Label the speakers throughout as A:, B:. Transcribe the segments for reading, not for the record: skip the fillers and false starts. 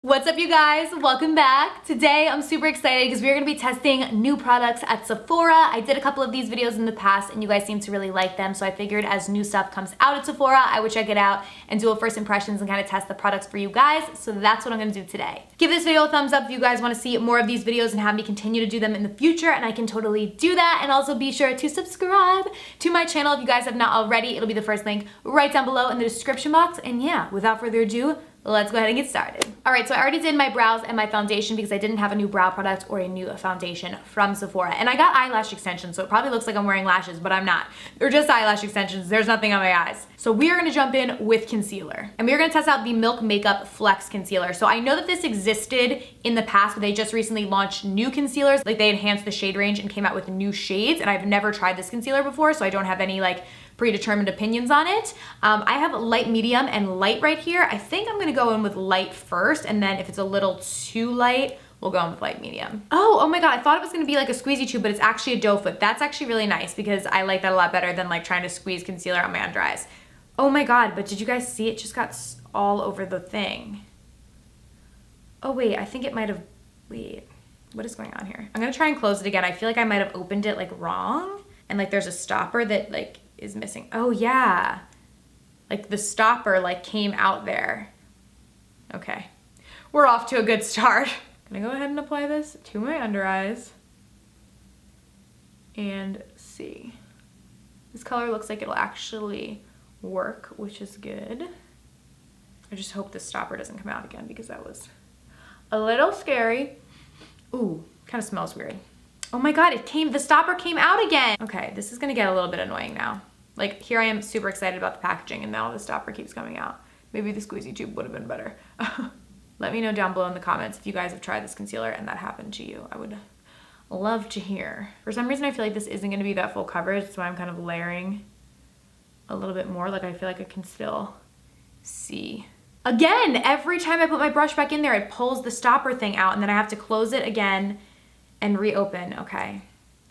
A: What's up, you guys? Welcome back. Today I'm super excited because we're going to be testing new products at Sephora. I did a couple of these videos in the past and you guys seem to really like them, so I figured as new stuff comes out at Sephora, I would check it out and do a first impressions and kind of test the products for you guys. So that's what I'm going to do today. Give this video a thumbs up if you guys want to see more of these videos and have me continue to do them in the future, and I can totally do that. And also be sure to subscribe to my channel if you guys have not already. It'll be the first link right down below in the description box. And yeah, without further ado, let's go ahead and get started. All right, so I already did my brows and my foundation because I didn't have a new brow product or a new foundation from Sephora. And I got eyelash extensions, so it probably looks like I'm wearing lashes, but I'm not. They're just eyelash extensions. There's nothing on my eyes. So we are gonna jump in with concealer. And we are gonna test out the Milk Makeup Flex Concealer. So I know that this existed in the past, but they just recently launched new concealers. Like, they enhanced the shade range and came out with new shades. And I've never tried this concealer before, so I don't have any like predetermined opinions on it. I have light, medium, and light right here. I think I'm gonna go in with light first, and then if it's a little too light, we'll go in with light medium. Oh my God, I thought it was gonna be like a squeezy tube, but it's actually a doe foot. That's actually really nice because I like that a lot better than like trying to squeeze concealer on my under eyes. Oh my God, but did you guys see it just got all over the thing? Oh wait, I think it might have, wait, what is going on here? I'm gonna try and close it again. I feel like I might have opened it like wrong, and like there's a stopper that like is missing. Oh yeah, like the stopper like came out there. Okay, we're off to a good start. Gonna go ahead and apply this to my under eyes and see. This color looks like it'll actually work, which is good. I just hope the stopper doesn't come out again because that was a little scary. Ooh, kind of smells weird. Oh my God, the stopper came out again. Okay, this is gonna get a little bit annoying now. Like, here I am super excited about the packaging and now the stopper keeps coming out. Maybe the squeezy tube would have been better. Let me know down below in the comments if you guys have tried this concealer and that happened to you. I would love to hear. For some reason, I feel like this isn't gonna be that full coverage, so I'm kind of layering a little bit more. Like, I feel like I can still see. Again, every time I put my brush back in there, it pulls the stopper thing out and then I have to close it again and reopen. Okay,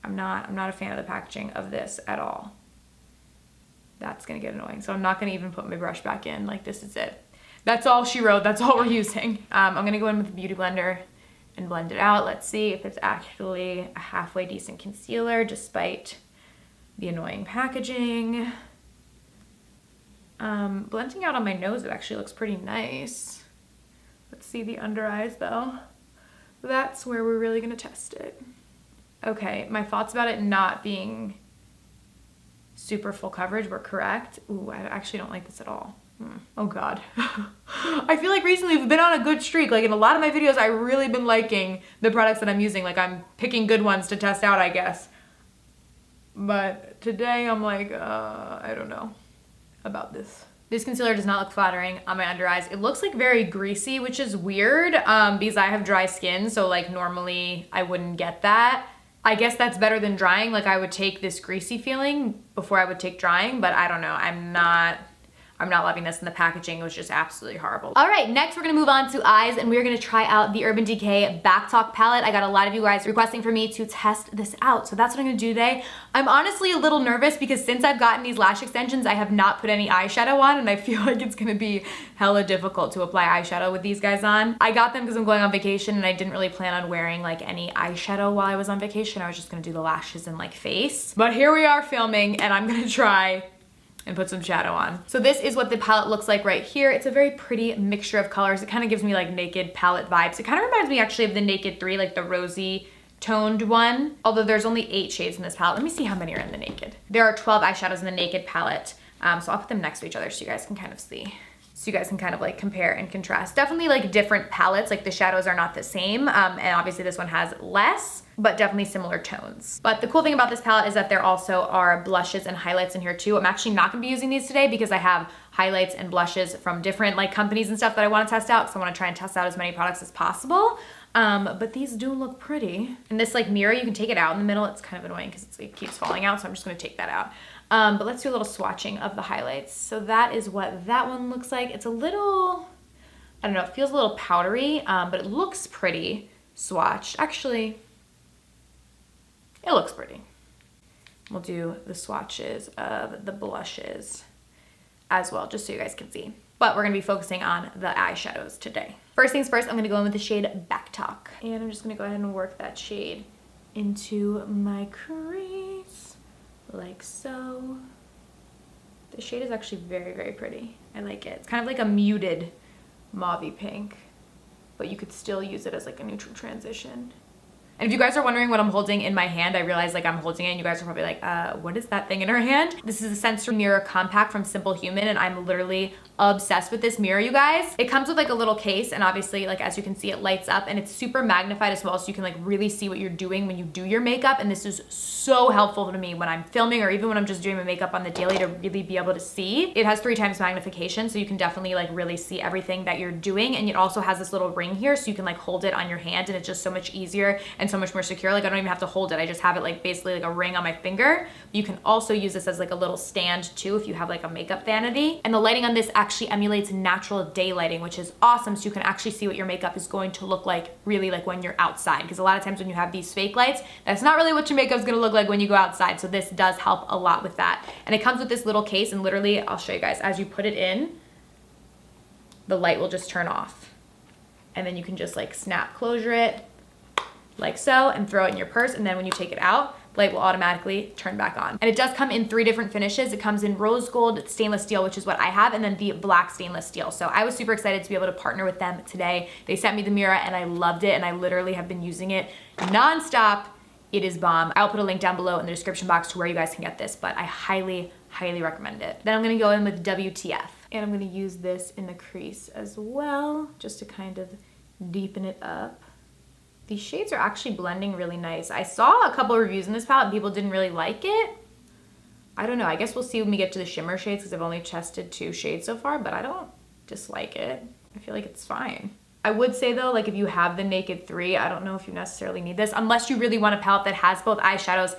A: I'm not a fan of the packaging of this at all. That's gonna get annoying. So I'm not gonna even put my brush back in. Like, this is it. That's all she wrote, that's all we're using. I'm gonna go in with the Beauty Blender and blend it out. Let's see if it's actually a halfway decent concealer despite the annoying packaging. Blending out on my nose, it actually looks pretty nice. Let's see the under eyes though. That's where we're really gonna test it. Okay, my thoughts about it not being super full coverage were correct. Ooh, I actually don't like this at all. Oh God. I feel like recently we've been on a good streak. Like, in a lot of my videos, I really been liking the products that I'm using. Like, I'm picking good ones to test out, I guess. But today I'm like, I don't know about this. This concealer does not look flattering on my under eyes. It looks like very greasy, which is weird because I have dry skin. So like normally I wouldn't get that. I guess that's better than drying. Like, I would take this greasy feeling before I would take drying, but I don't know. I'm not loving this, and the packaging was just absolutely horrible. All right, next we're gonna move on to eyes, and we're gonna try out the Urban Decay Backtalk palette. I got a lot of you guys requesting for me to test this out, so that's what I'm gonna do today. I'm honestly a little nervous because since I've gotten these lash extensions, I have not put any eyeshadow on, and I feel like it's gonna be hella difficult to apply eyeshadow with these guys on. I got them because I'm going on vacation, and I didn't really plan on wearing like any eyeshadow while I was on vacation. I was just gonna do the lashes and like face. But here we are filming, and I'm gonna try and put some shadow on. So this is what the palette looks like right here. It's a very pretty mixture of colors. It kind of gives me like Naked palette vibes. It kind of reminds me actually of the Naked 3, like the rosy toned one. Although there's only 8 shades in this palette. Let me see how many are in the Naked. There are 12 eyeshadows in the Naked palette. So I'll put them next to each other so you guys can kind of see. So you guys can kind of like compare and contrast. Definitely like different palettes, like the shadows are not the same. And obviously this one has less, but definitely similar tones. But the cool thing about this palette is that there also are blushes and highlights in here too. I'm actually not gonna be using these today because I have highlights and blushes from different like companies and stuff that I wanna test out, because I wanna try and test out as many products as possible. But these do look pretty. And this like mirror, you can take it out in the middle. It's kind of annoying because it keeps falling out, so I'm just gonna take that out. But let's do a little swatching of the highlights. So that is what that one looks like. It's a little, I don't know, it feels a little powdery, but it looks pretty swatched. Actually, it looks pretty. We'll do the swatches of the blushes as well, just so you guys can see. But we're gonna be focusing on the eyeshadows today. First things first, I'm gonna go in with the shade Backtalk. And I'm just gonna go ahead and work that shade into my crease, like so. The shade is actually very, very pretty. I like it. It's kind of like a muted mauve-y pink, but you could still use it as like a neutral transition. And if you guys are wondering what I'm holding in my hand, I realize like I'm holding it and you guys are probably like, what is that thing in her hand? This is a Sensory Mirror Compact from Simple Human, and I'm literally obsessed with this mirror, you guys. It comes with like a little case, and obviously like as you can see, it lights up, and it's super magnified as well, so you can like really see what you're doing when you do your makeup. And this is so helpful to me when I'm filming or even when I'm just doing my makeup on the daily, to really be able to see. It has 3 times magnification, so you can definitely like really see everything that you're doing. And it also has this little ring here, so you can like hold it on your hand, and it's just so much easier and so much more secure. Like I don't even have to hold it. I just have it like basically like a ring on my finger. You can also use this as like a little stand too if you have like a makeup vanity. And the lighting on this actually emulates natural day lighting, which is awesome. So you can actually see what your makeup is going to look like really like when you're outside. Because a lot of times when you have these fake lights, that's not really what your makeup is going to look like when you go outside. So this does help a lot with that. And it comes with this little case, and literally I'll show you guys, as you put it in, the light will just turn off. And then you can just like snap closure it like so and throw it in your purse. And then when you take it out, the light will automatically turn back on. And it does come in 3 different finishes. It comes in rose gold stainless steel, which is what I have, and then the black stainless steel. So I was super excited to be able to partner with them today. They sent me the mirror and I loved it, and I literally have been using it nonstop. It is bomb. I'll put a link down below in the description box to where you guys can get this, but I highly, highly recommend it. Then I'm gonna go in with WTF, and I'm gonna use this in the crease as well, just to kind of deepen it up. These shades are actually blending really nice. I saw a couple of reviews in this palette and people didn't really like it. I don't know, I guess we'll see when we get to the shimmer shades, because I've only tested 2 shades so far, but I don't dislike it. I feel like it's fine. I would say though, like if you have the Naked 3, I don't know if you necessarily need this, unless you really want a palette that has both eyeshadows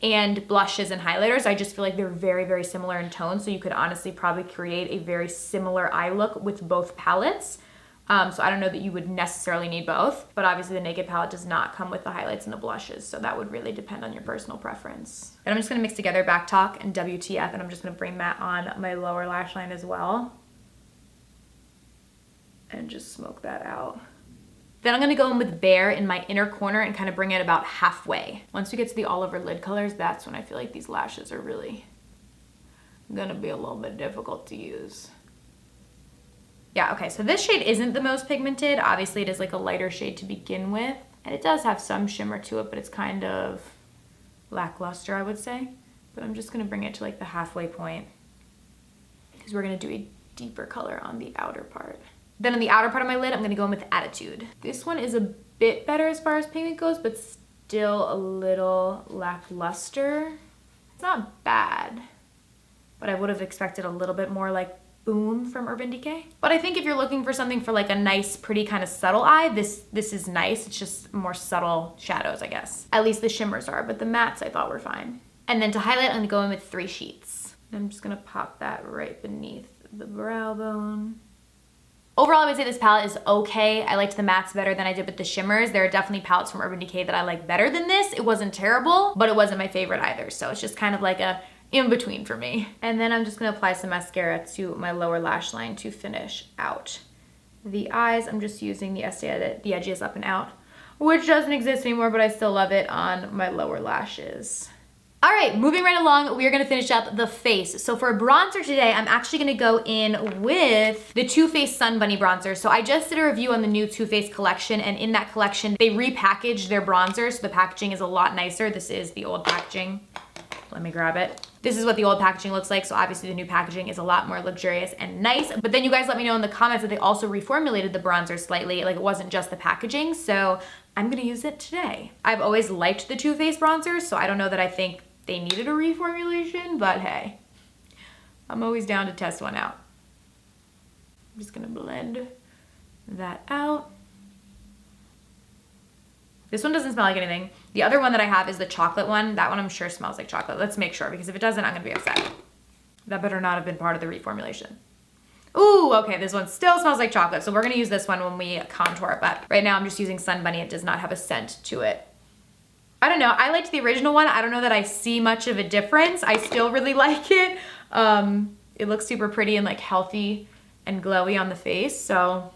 A: and blushes and highlighters. I just feel like they're very, very similar in tone, so you could honestly probably create a very similar eye look with both palettes. So I don't know that you would necessarily need both, but obviously the Naked palette does not come with the highlights and the blushes, so that would really depend on your personal preference. And I'm just gonna mix together Backtalk and WTF, and I'm just gonna bring that on my lower lash line as well, and just smoke that out. Then I'm gonna go in with Bare in my inner corner and kind of bring it about halfway. Once we get to the all over lid colors, that's when I feel like these lashes are really gonna be a little bit difficult to use. Yeah, okay, so this shade isn't the most pigmented. Obviously it is like a lighter shade to begin with, and it does have some shimmer to it, but it's kind of lackluster, I would say. But I'm just gonna bring it to like the halfway point, because we're gonna do a deeper color on the outer part. Then on the outer part of my lid, I'm gonna go in with Attitude. This one is a bit better as far as pigment goes, but still a little lackluster. It's not bad, but I would have expected a little bit more like Boom from Urban Decay. But I think if you're looking for something for like a nice, pretty kind of subtle eye, this is nice. It's just more subtle shadows, I guess. At least the shimmers are, but the mattes I thought were fine. And then to highlight, I'm gonna go in with 3 sheets. I'm just gonna pop that right beneath the brow bone. Overall, I would say this palette is okay. I liked the mattes better than I did with the shimmers. There are definitely palettes from Urban Decay that I like better than this. It wasn't terrible, but it wasn't my favorite either. So it's just kind of like a in between for me. And then I'm just gonna apply some mascara to my lower lash line to finish out the eyes. I'm just using the Estee Edit The Edges Up and Out, which doesn't exist anymore, but I still love it on my lower lashes. All right, moving right along, we are gonna finish up the face. So for a bronzer today, I'm actually gonna go in with the Too Faced Sun Bunny bronzer. So I just did a review on the new Too Faced collection, and in that collection, they repackaged their bronzer, so the packaging is a lot nicer. This is the old packaging. Let me grab it. This is what the old packaging looks like, so obviously the new packaging is a lot more luxurious and nice. But then you guys let me know in the comments that they also reformulated the bronzer slightly, like it wasn't just the packaging, so I'm gonna use it today. I've always liked the Too Faced bronzers, so I don't know that I think they needed a reformulation, but hey, I'm always down to test one out. I'm just gonna blend that out. This one doesn't smell like anything. The other one that I have is the chocolate one. That one I'm sure smells like chocolate. Let's make sure, because if it doesn't, I'm gonna be upset. That better not have been part of the reformulation. Ooh, okay, this one still smells like chocolate, so we're gonna use this one when we contour, but right now I'm just using Sun Bunny. It does not have a scent to it. I don't know, I liked the original one. I don't know that I see much of a difference. I still really like it. It looks super pretty and like healthy and glowy on the face, so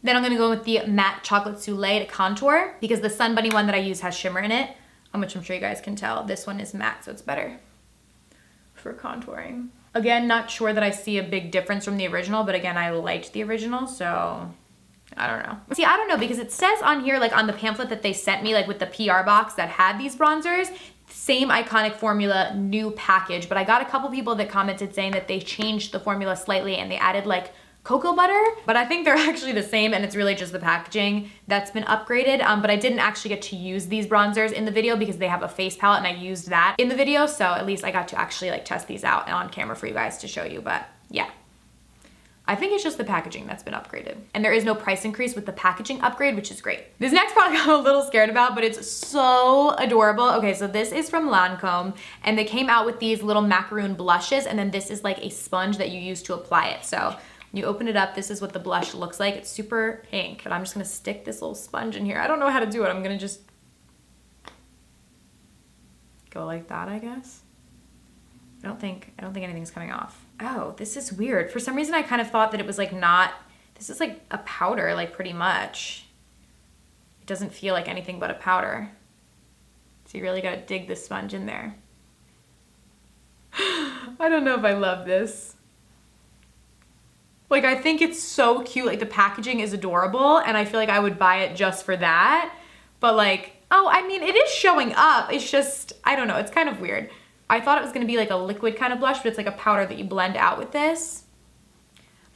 A: Then I'm gonna go with the Matte Chocolate Souffle to contour because the Sun Bunny one that I use has shimmer in it, which I'm sure you guys can tell. This one is matte, so it's better for contouring. Again, not sure that I see a big difference from the original, but again, I liked the original, so I don't know. See, I don't know because it says on here, like on the pamphlet that they sent me, like with the PR box that had these bronzers, same iconic formula, new package, but I got a couple people that commented saying that they changed the formula slightly and they added like cocoa butter, but I think they're actually the same and it's really just the packaging that's been upgraded. But I didn't actually get to use these bronzers in the video because they have a face palette and I used that in the video, so at least I got to actually like test these out on camera for you guys to show you, but yeah. I think it's just the packaging that's been upgraded. And there is no price increase with the packaging upgrade, which is great. This next product I'm a little scared about, but it's so adorable. Okay, so this is from Lancome, and they came out with these little macaroon blushes, and then this is like a sponge that you use to apply it. So you open it up, this is what the blush looks like. It's super pink, but I'm just gonna stick this little sponge in here. I don't know how to do it. I'm gonna just go like that, I guess. I don't think anything's coming off. Oh, this is weird. For some reason, I kind of thought that it was like not, this is like a powder, like pretty much. It doesn't feel like anything but a powder. So you really gotta dig this sponge in there. I don't know if I love this. Like, I think it's so cute. Like, the packaging is adorable, and I feel like I would buy it just for that. But like, oh, I mean, it is showing up. It's just, I don't know, it's kind of weird. I thought it was gonna be like a liquid kind of blush, but it's like a powder that you blend out with this.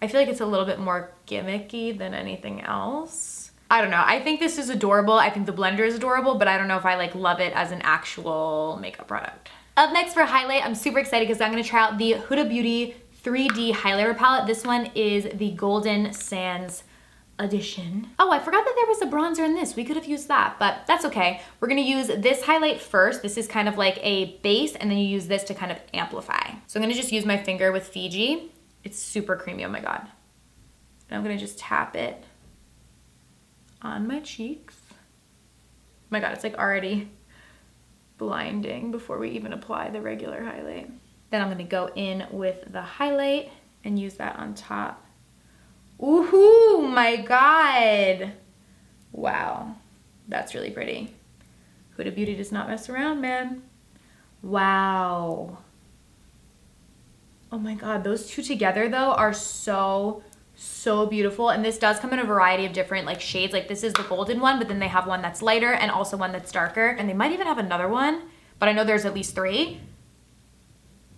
A: I feel like it's a little bit more gimmicky than anything else. I don't know, I think this is adorable. I think the blender is adorable, but I don't know if I like love it as an actual makeup product. Up next for highlight, I'm super excited because I'm gonna try out the Huda Beauty 3D highlighter palette. This one is the Golden Sands edition. Oh, I forgot that there was a bronzer in this. We could have used that, but that's okay. We're gonna use this highlight first. This is kind of like a base, and then you use this to kind of amplify. So I'm gonna just use my finger with Fiji. It's super creamy, oh my God. And I'm gonna just tap it on my cheeks. Oh my God, it's like already blinding before we even apply the regular highlight. Then I'm gonna go in with the highlight and use that on top. Ooh, my God. Wow, that's really pretty. Huda Beauty does not mess around, man. Wow. Oh my God, those two together though are so beautiful. And this does come in a variety of different like shades. Like this is the golden one, but then they have one that's lighter and also one that's darker. And they might even have another one, but I know there's at least 3.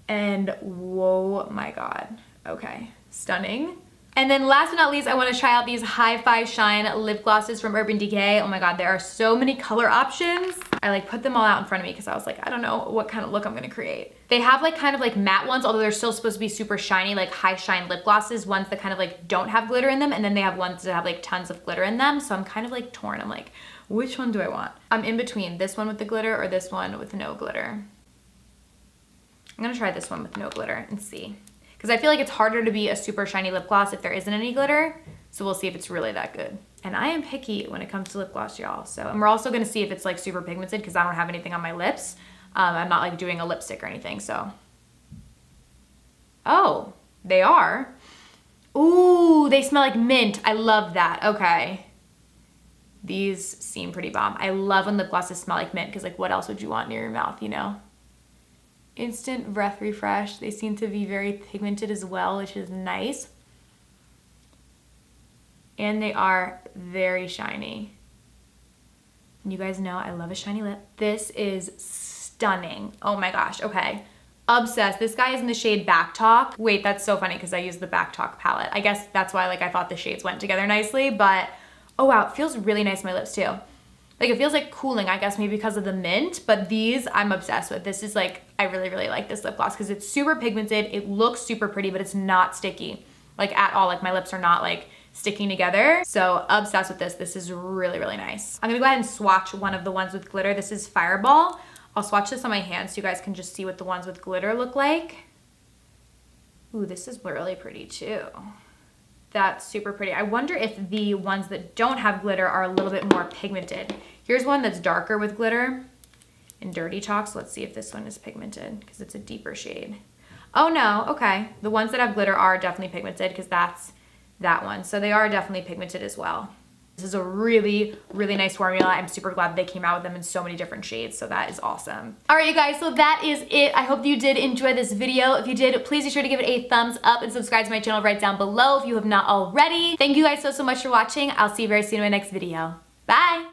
A: And whoa, my God. Okay, stunning. And then last but not least, I want to try out these Hi-Fi Shine lip glosses from Urban Decay. Oh my God, there are so many color options. I like put them all out in front of me because I was like, I don't know what kind of look I'm gonna create. They have like kind of like matte ones, although they're still supposed to be super shiny, like high shine lip glosses, ones that kind of like don't have glitter in them. And then they have ones that have like tons of glitter in them. So I'm kind of like torn. I'm like, which one do I want? I'm in between this one with the glitter or this one with no glitter. I'm gonna try this one with no glitter and see. Because I feel like it's harder to be a super shiny lip gloss if there isn't any glitter. So we'll see if it's really that good. And I am picky when it comes to lip gloss, y'all. So, and we're also gonna see if it's like super pigmented because I don't have anything on my lips. I'm not like doing a lipstick or anything, so. Oh, they are. Ooh, they smell like mint. I love that, okay. These seem pretty bomb. I love when lip glosses smell like mint because like what else would you want near your mouth, you know? Instant breath refresh. They seem to be very pigmented as well, which is nice. And they are very shiny. And you guys know I love a shiny lip. This is stunning. Oh my gosh, okay. Obsessed. This guy is in the shade Backtalk. Wait, that's so funny because I use the Backtalk palette. I guess that's why like I thought the shades went together nicely, but oh wow, it feels really nice on my lips too. Like it feels like cooling, I guess maybe because of the mint, but these I'm obsessed with. This is like, I really like this lip gloss because it's super pigmented. It looks super pretty, but it's not sticky like at all. Like my lips are not like sticking together. So obsessed with this. This is really nice. I'm gonna go ahead and swatch one of the ones with glitter. This is Fireball. I'll swatch this on my hand so you guys can just see what the ones with glitter look like. Ooh, this is really pretty too. That's super pretty. I wonder if the ones that don't have glitter are a little bit more pigmented. Here's one that's darker with glitter in Dirty Talk. So let's see if this one is pigmented because it's a deeper shade. Oh no, okay. The ones that have glitter are definitely pigmented because that's that one. So they are definitely pigmented as well. This is a really, really nice formula. I'm super glad they came out with them in so many different shades, so that is awesome. All right, you guys, so that is it. I hope you did enjoy this video. If you did, please be sure to give it a thumbs up and subscribe to my channel right down below if you have not already. Thank you guys so much for watching. I'll see you very soon in my next video. Bye!